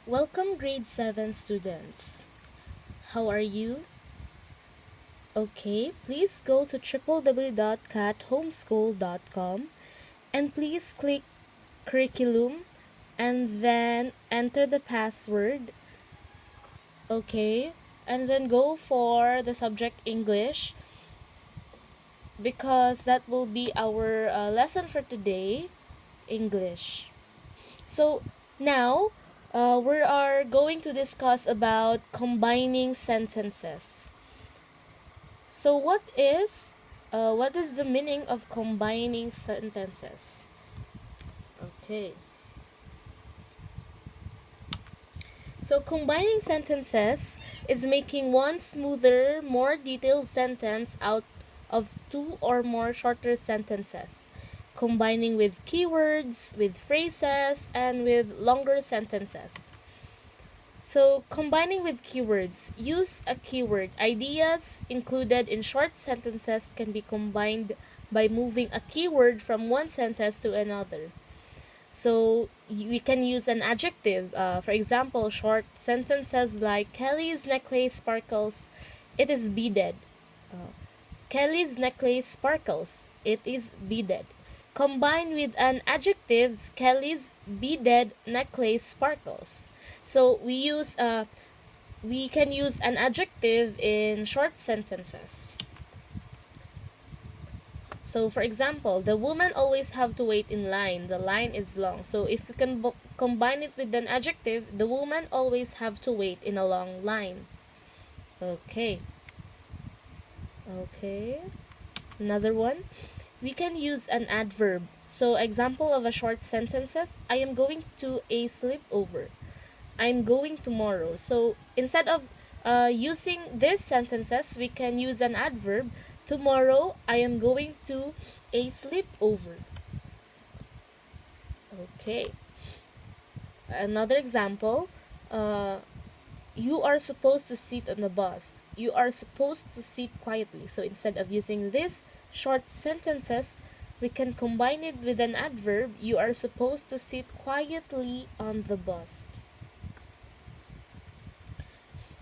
Welcome grade 7 students. How are you? Okay, please go to www.cathomeschool.com and please click curriculum and then enter the password. Okay, and then go for the subject English because that will be our lesson for today, English. So now we are going to discuss about combining sentences. So what is the meaning of combining sentences? Okay. So combining sentences is making one smoother, more detailed sentence out of two or more shorter sentences, combining with keywords, with phrases, and with longer sentences. So, combining with keywords. Use a keyword. Ideas included in short sentences can be combined by moving a keyword from one sentence to another. So, we can use an adjective. For example, short sentences like Kelly's necklace sparkles, it is beaded. Kelly's necklace sparkles, it is beaded. Combined with an adjective, Kelly's beaded necklace sparkles. So we can use an adjective in short sentences. So for example, the woman always have to wait in line. The line is long. So if we can combine it with an adjective, the woman always have to wait in a long line. Okay. Another one. We can use an adverb. So example of a short sentences, I am going to a sleepover. I'm going tomorrow. So instead of using these sentences, we can use an adverb. Tomorrow, I am going to a sleepover. Okay. Another example. You are supposed to sit on the bus. You are supposed to sit quietly. So instead of using these short sentences, we can combine it with an adverb. You are supposed to sit quietly on the bus.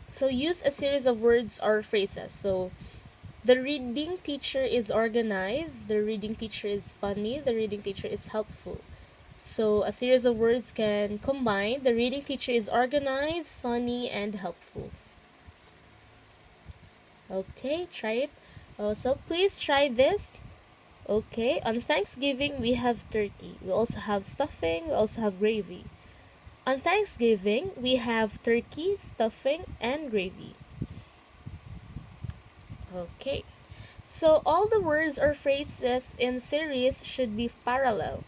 So use a series of words or phrases. So the reading teacher is organized, the reading teacher is funny, the reading teacher is helpful. So a series of words can combine. The reading teacher is organized, funny, and helpful. Okay, try it. So please try this. Okay, on Thanksgiving we have turkey. We also have stuffing, we also have gravy. On Thanksgiving, we have turkey, stuffing, and gravy. Okay. So all the words or phrases in series should be parallel.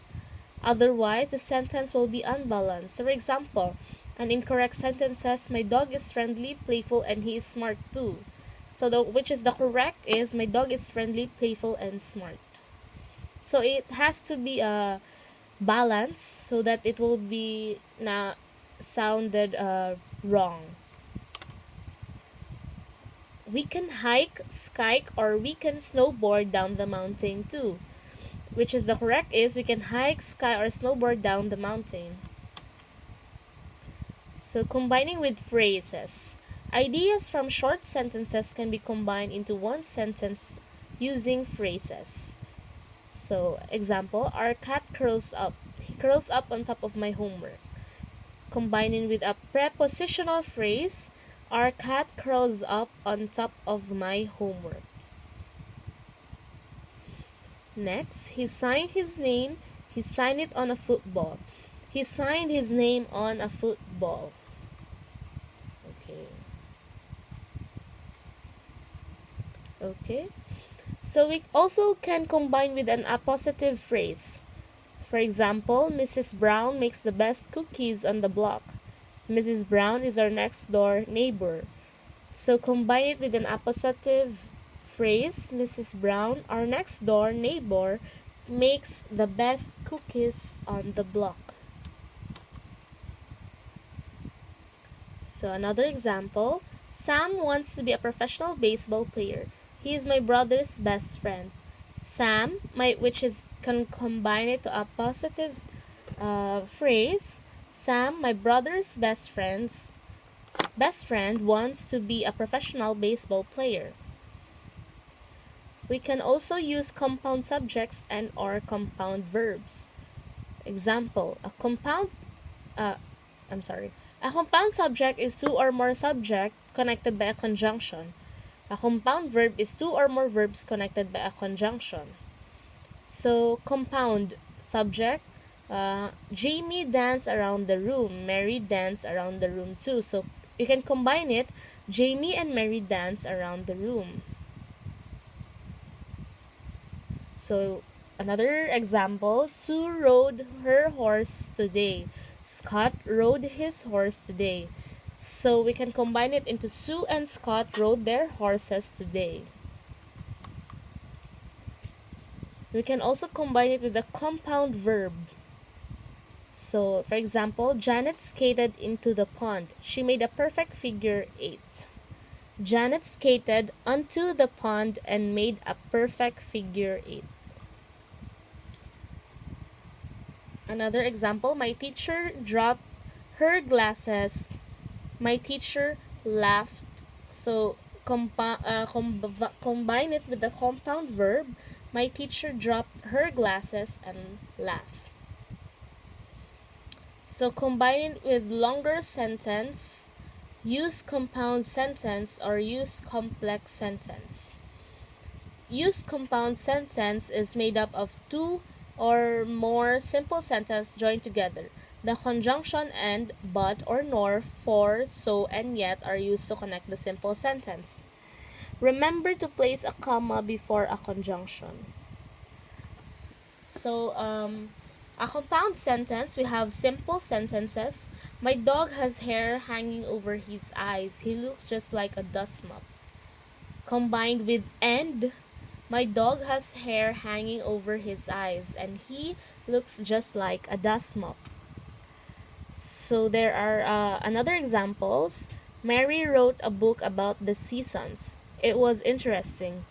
Otherwise, the sentence will be unbalanced. So for example, an incorrect sentence says, my dog is friendly, playful, and he is smart too. So which is the correct is, my dog is friendly, playful, and smart. So it has to be a balance so that it will be not sounded wrong. We can hike, ski, or we can snowboard down the mountain too. Which is the correct is, we can hike, ski, or snowboard down the mountain. So combining with phrases. Ideas from short sentences can be combined into one sentence using phrases. So, example, our cat curls up. He curls up on top of my homework. Combining with a prepositional phrase, our cat curls up on top of my homework. Next, he signed his name. He signed it on a football. He signed his name on a football. Okay. So we also can combine with an appositive phrase. For example, Mrs. Brown makes the best cookies on the block. Mrs. Brown is our next door neighbor. So combine it with an appositive phrase. Mrs. Brown, our next door neighbor, makes the best cookies on the block. So another example, Sam wants to be a professional baseball player. He is my brother's best friend. which is can combine it to a positive phrase. Sam, my brother's best friend wants to be a professional baseball player. We can also use compound subjects and or compound verbs. Example, a compound subject is two or more subjects connected by a conjunction. A compound verb is two or more verbs connected by a conjunction. So, compound subject, Jamie danced around the room. Mary danced around the room too. So, you can combine it. Jamie and Mary danced around the room. So, another example, Sue rode her horse today. Scott rode his horse today. So, we can combine it into Sue and Scott rode their horses today. We can also combine it with a compound verb. So, for example, Janet skated into the pond. She made a perfect figure 8. Janet skated onto the pond and made a perfect figure 8. Another example, my teacher dropped her glasses. My teacher laughed. So, combine it with the compound verb. My teacher dropped her glasses and laughed. So, combine it with longer sentence. Use compound sentence or use complex sentence. Use compound sentence is made up of two or more simple sentences joined together. The conjunction and, but, or nor, for, so, and yet are used to connect the simple sentence. Remember to place a comma before a conjunction. So, a compound sentence, we have simple sentences. My dog has hair hanging over his eyes. He looks just like a dust mop. Combined with and, my dog has hair hanging over his eyes and he looks just like a dust mop. So there are another examples. Mary wrote a book about the seasons. It was interesting.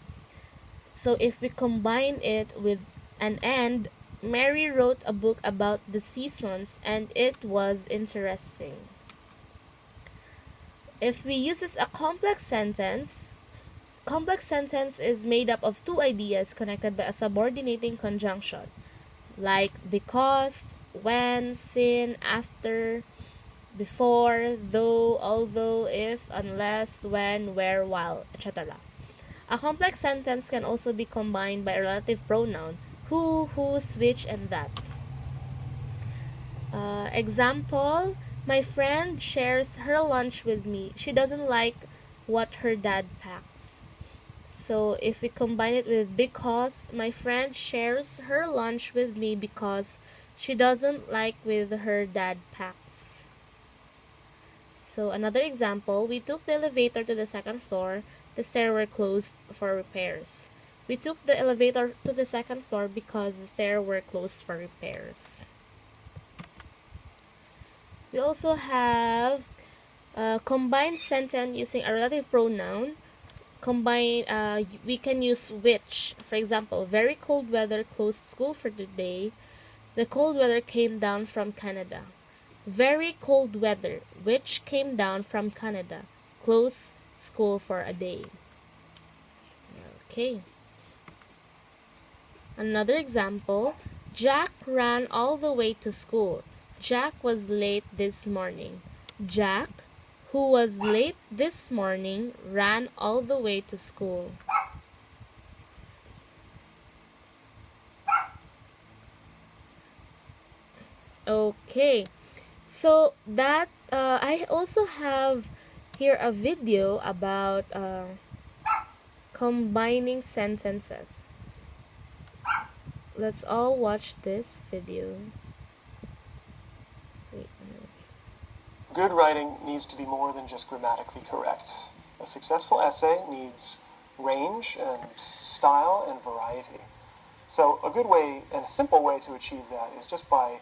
So if we combine it with an and, Mary wrote a book about the seasons and it was interesting. If we use a complex sentence is made up of two ideas connected by a subordinating conjunction, like because, when, sin, after, before, though, although, if, unless, when, where, while, etc. A complex sentence can also be combined by a relative pronoun, who, whose, which, and that. Example, my friend shares her lunch with me. She doesn't like what her dad packs. So if we combine it with because, my friend shares her lunch with me because she doesn't like with her dad packs. So another example, we took the elevator to the second floor. The stairs were closed for repairs. We took the elevator to the second floor because the stairs were closed for repairs. We also have a combined sentence using a relative pronoun. We can use which. For example, very cold weather closed school for today. The cold weather came down from Canada. Very cold weather, which came down from Canada, closed school for a day. Okay. Another example, Jack ran all the way to school. Jack was late this morning. Jack, who was late this morning, ran all the way to school. Okay, so that I also have here a video about combining sentences. Let's all watch this video. Good writing needs to be more than just grammatically correct. A successful essay needs range and style and variety. So a good way and a simple way to achieve that is just by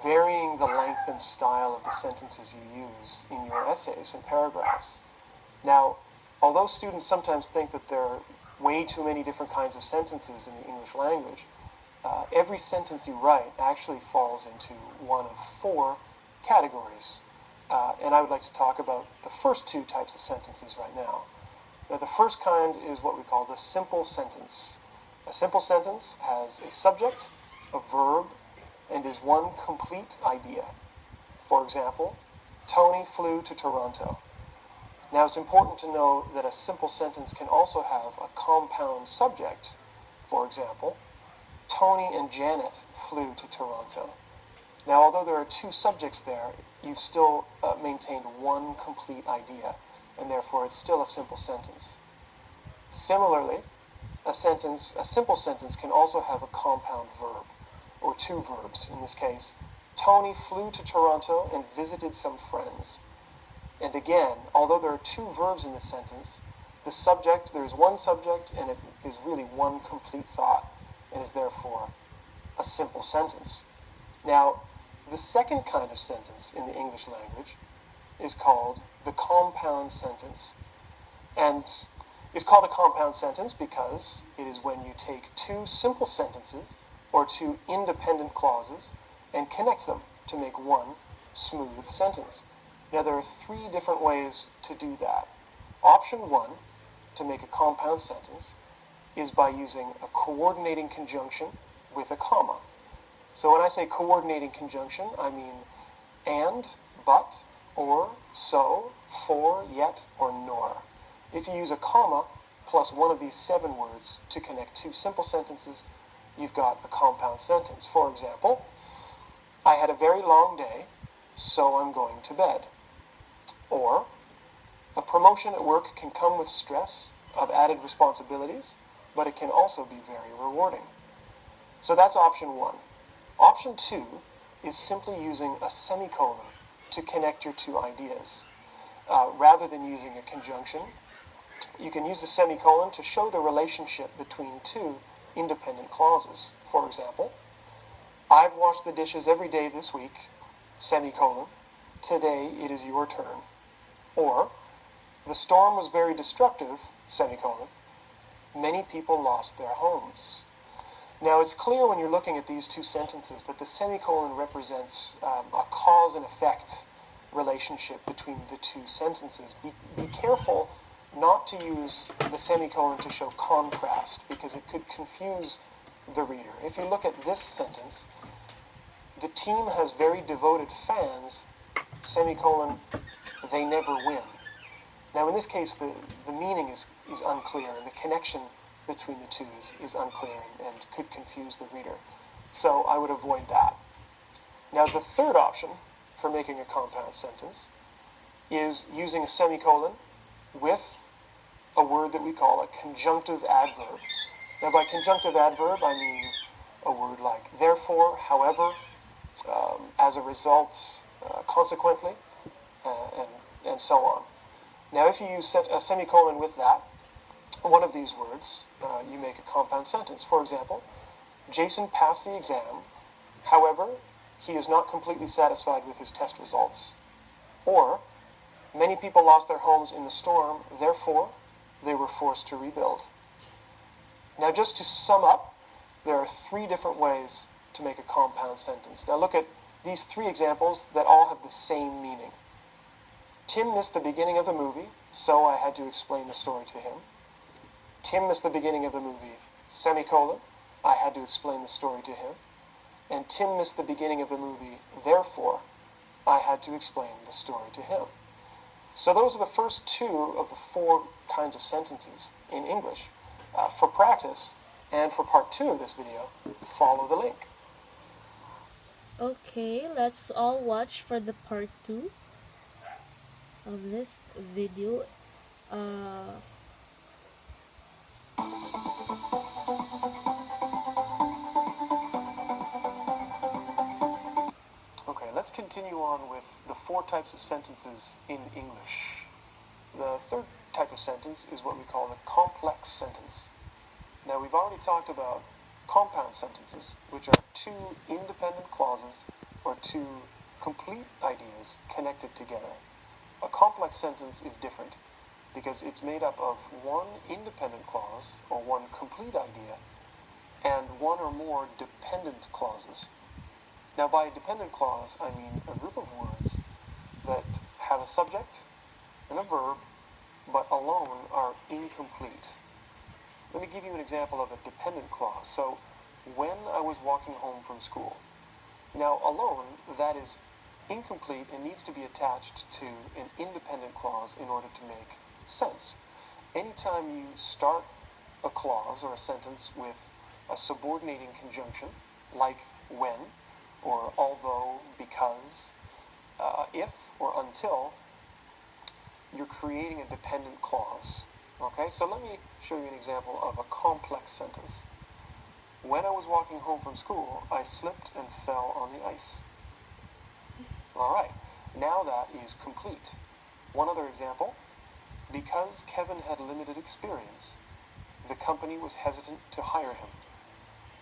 varying the length and style of the sentences you use in your essays and paragraphs. Now, although students sometimes think that there are way too many different kinds of sentences in the English language, every sentence you write actually falls into one of 4 categories. And I would like to talk about the first two types of sentences right now. Now, the first kind is what we call the simple sentence. A simple sentence has a subject, a verb, and is one complete idea. For example, Tony flew to Toronto. Now, it's important to know that a simple sentence can also have a compound subject. For example, Tony and Janet flew to Toronto. Now, although there are two subjects there, you've still maintained one complete idea, and therefore it's still a simple sentence. Similarly, a simple sentence can also have a compound verb, or two verbs. In this case, Tony flew to Toronto and visited some friends. And again, although there are two verbs in this sentence, there is one subject, and it is really one complete thought, and is therefore a simple sentence. Now, the second kind of sentence in the English language is called the compound sentence. And it's called a compound sentence because it is when you take two simple sentences or two independent clauses and connect them to make one smooth sentence. Now, there are three different ways to do that. Option one, to make a compound sentence, is by using a coordinating conjunction with a comma. So when I say coordinating conjunction, I mean and, but, or, so, for, yet, or nor. If you use a comma plus one of these 7 words to connect two simple sentences, you've got a compound sentence. For example, I had a very long day, so I'm going to bed. Or, a promotion at work can come with stress of added responsibilities, but it can also be very rewarding. So that's option one. Option two is simply using a semicolon to connect your two ideas. Rather than using a conjunction, you can use the semicolon to show the relationship between two independent clauses. For example, I've washed the dishes every day this week, semicolon, today it is your turn. Or, the storm was very destructive, semicolon, many people lost their homes. Now, it's clear when you're looking at these two sentences that the semicolon represents a cause and effect relationship between the two sentences. Be careful not to use the semicolon to show contrast, because it could confuse the reader. If you look at this sentence, the team has very devoted fans, semicolon, they never win. Now, in this case, the meaning is unclear, and the connection between the two is unclear and could confuse the reader. So I would avoid that. Now, the third option for making a compound sentence is using a semicolon with a word that we call a conjunctive adverb. Now, by conjunctive adverb, I mean a word like therefore, however, as a result, consequently, and so on. Now, if you use a semicolon with that, one of these words, you make a compound sentence. For example, Jason passed the exam, however, he is not completely satisfied with his test results. Or, many people lost their homes in the storm, therefore, they were forced to rebuild. Now, just to sum up, there are 3 different ways to make a compound sentence. Now, look at these 3 examples that all have the same meaning. Tim missed the beginning of the movie, so I had to explain the story to him. Tim missed the beginning of the movie, semicolon, I had to explain the story to him. And Tim missed the beginning of the movie, therefore, I had to explain the story to him. So those are the first 2 of the 4 kinds of sentences in English. For practice, and for part 2 of this video, follow the link. Okay, let's all watch for the part 2 of this video. Okay, let's continue on with the 4 types of sentences in English. The third type of sentence is what we call a complex sentence. Now, we've already talked about compound sentences, which are 2 independent clauses or 2 complete ideas connected together. A complex sentence is different because it's made up of 1 independent clause or 1 complete idea and 1 or more dependent clauses. Now, by dependent clause, I mean a group of words subject and a verb, but alone are incomplete. Let me give you an example of a dependent clause. So, when I was walking home from school. Now, alone, that is incomplete and needs to be attached to an independent clause in order to make sense. Anytime you start a clause or a sentence with a subordinating conjunction, like when, or although, because, if, or until, you're creating a dependent clause. Okay, so let me show you an example of a complex sentence. When I was walking home from school, I slipped and fell on the ice. Alright, now that is complete. One other example. Because Kevin had limited experience, the company was hesitant to hire him.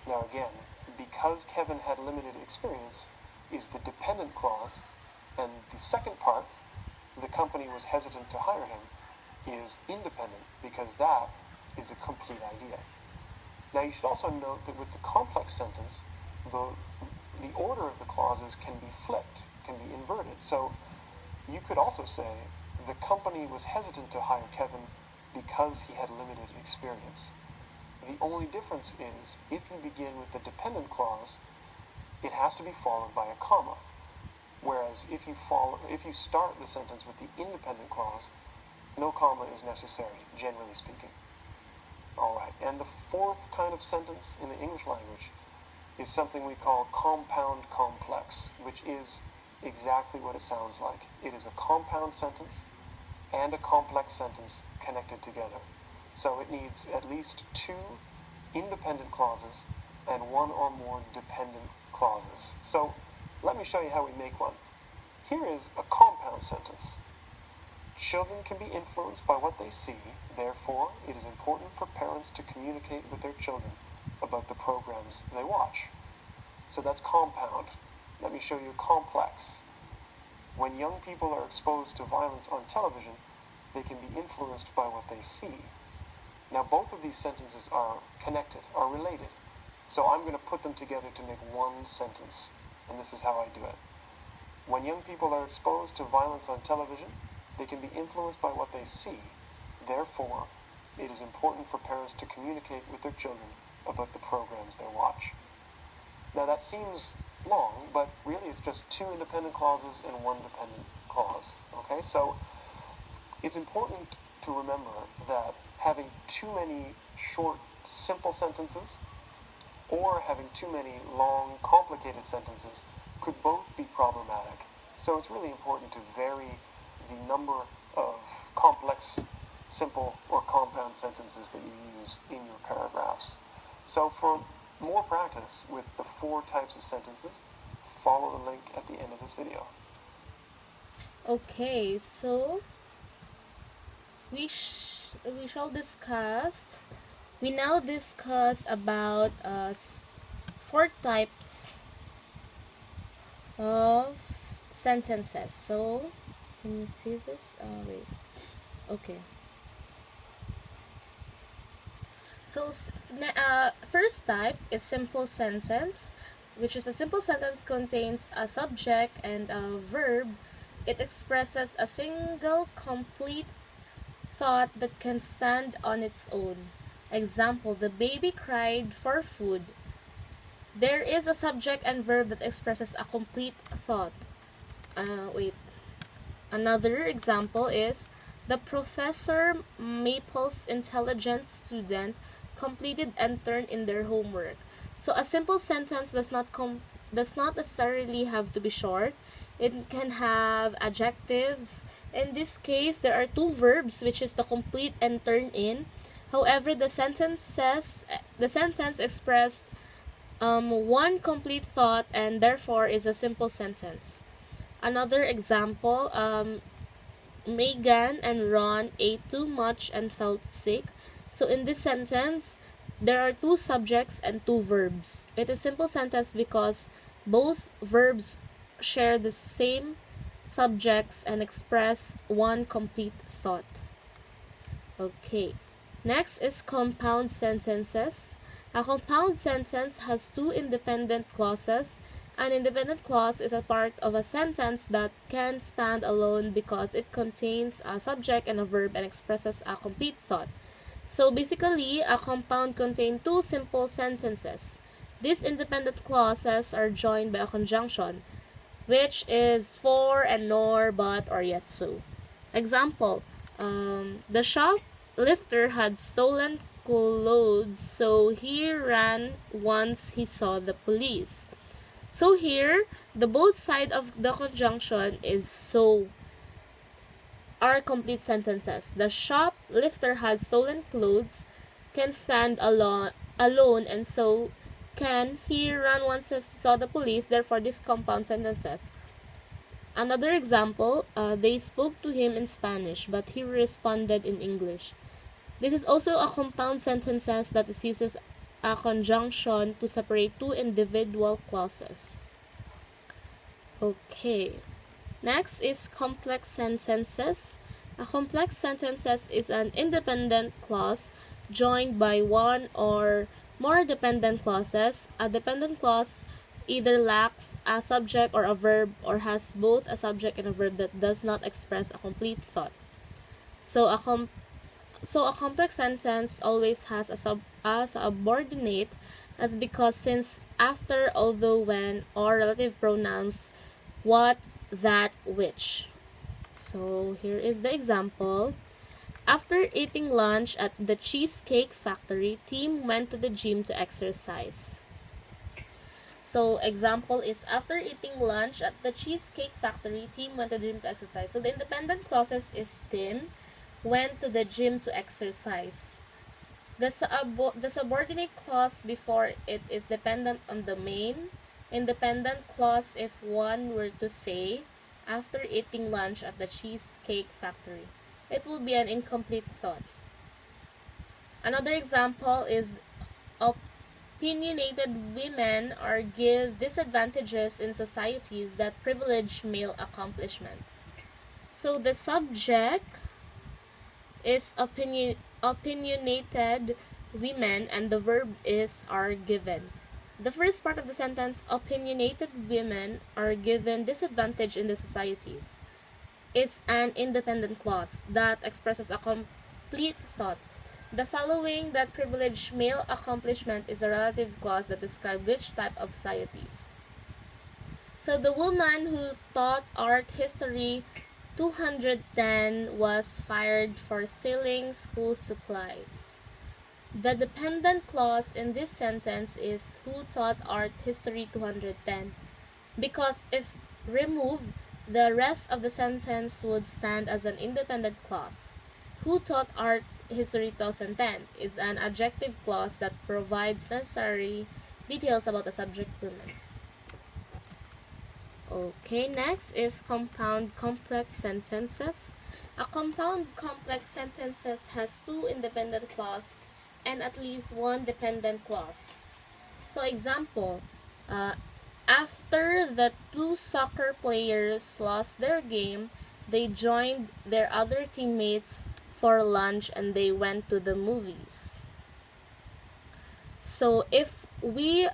Now again, because Kevin had limited experience is the dependent clause, and the second part, the company was hesitant to hire him, is independent because that is a complete idea. Now you should also note that with the complex sentence, the order of the clauses can be flipped, can be inverted. So you could also say, the company was hesitant to hire Kevin because he had limited experience. The only difference is, if you begin with the dependent clause, it has to be followed by a comma. Whereas if you start the sentence with the independent clause, no comma is necessary, generally speaking. Alright, and the fourth kind of sentence in the English language is something we call compound complex, which is exactly what it sounds like. It is a compound sentence and a complex sentence connected together. So it needs at least two independent clauses and one or more dependent clauses. So let me show you how we make one. Here is a compound sentence. Children can be influenced by what they see, therefore it is important for parents to communicate with their children about the programs they watch. So that's compound. Let me show you complex. When young people are exposed to violence on television, they can be influenced by what they see. Now both of these sentences are connected, are related. So I'm going to put them together to make one sentence, and this is how I do it. When young people are exposed to violence on television, they can be influenced by what they see. Therefore, it is important for parents to communicate with their children about the programs they watch. Now that seems long, but really it's just two independent clauses and one dependent clause. Okay, so it's important to remember that having too many short, simple sentences or having too many long, complicated sentences could both be problematic. So it's really important to vary the number of complex, simple, or compound sentences that you use in your paragraphs. So for more practice with the 4 types of sentences, follow the link at the end of this video. Okay, so we now discuss about 4 types of sentences. So can you see this? Wait. Okay. So first type is simple sentence, which is a simple sentence contains a subject and a verb. It expresses a single complete thought that can stand on its own. Example, the baby cried for food. There is a subject and verb that expresses a complete thought. Another example is, the Professor Maple's intelligent student completed and turned in their homework. So a simple sentence does not necessarily have to be short. It can have adjectives. In this case, there are 2 verbs, which is the complete and turn in. However, the sentence expressed one complete thought and therefore is a simple sentence. Another example, Megan and Ron ate too much and felt sick. So in this sentence, there are 2 subjects and 2 verbs. It is a simple sentence because both verbs share the same subjects and express one complete thought. Okay. Next is compound sentences. A compound sentence has 2 independent clauses An independent clause is a part of a sentence that can stand alone because it contains a subject and a verb and expresses a complete thought. So basically, a compound contains two simple sentences. These independent clauses are joined by a conjunction, which is for and nor, but, or yet so. Example, the shoplifter had stolen clothes, so he ran once he saw the police. So here, the both side of the conjunction is so are complete sentences. The shoplifter had stolen clothes can stand alone and so can he run once he saw the police, therefore this compound sentences. Another example, they spoke to him in Spanish, but he responded in English. This is also a compound sentences that uses a conjunction to separate two individual clauses. Okay. Next is complex sentences. A complex sentences is an independent clause joined by one or more dependent clauses. A dependent clause either lacks a subject or a verb or has both a subject and a verb that does not express a complete thought. So a complex sentence always has a subordinate as because since after although when or relative pronouns what, that, which. So here is the example. After eating lunch at the Cheesecake Factory, Tim went to the gym to exercise. So example is after eating lunch at the Cheesecake Factory, Tim went to the gym to exercise. So the independent clauses is Tim went to the gym to exercise. The subordinate clause before it is dependent on the main. Independent clause if one were to say after eating lunch at the Cheesecake Factory. It will be an incomplete thought. Another example is opinionated women are give disadvantages in societies that privilege male accomplishments. So the subject is opinionated women and the verb is are given. The first part of the sentence, opinionated women are given disadvantage in the societies, is an independent clause that expresses a complete thought. The following, that privilege male accomplishment, is a relative clause that describes which type of societies. So the woman who taught art history 210 was fired for stealing school supplies. The dependent clause in this sentence is who taught art history 210 because if removed, the rest of the sentence would stand as an independent clause. Who taught art history 2010 is an adjective clause that provides necessary details about the subject woman. Okay, next is compound complex sentences. A compound complex sentences has two independent clauses and at least one dependent clause. So example, after the two soccer players lost their game, they joined their other teammates for lunch and they went to the movies. So if we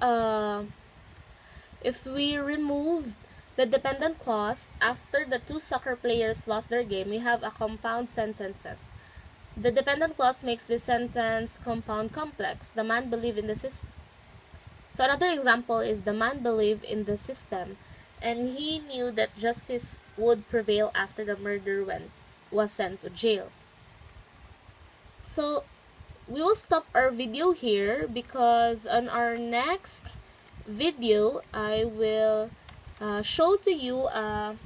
remove the dependent clause after the two soccer players lost their game, we have a compound sentences. The dependent clause makes this sentence compound complex. The man believed in the system. So another example is the man believed in the system and he knew that justice would prevail after the murderer was sent to jail. So we will stop our video here because on our next video I will show to you a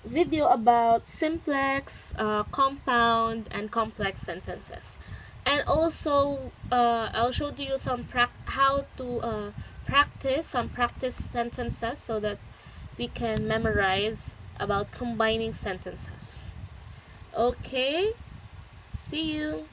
video about simplex, compound, and complex sentences. And also, I'll show to you some how to practice some practice sentences so that we can memorize about combining sentences. Okay, see you.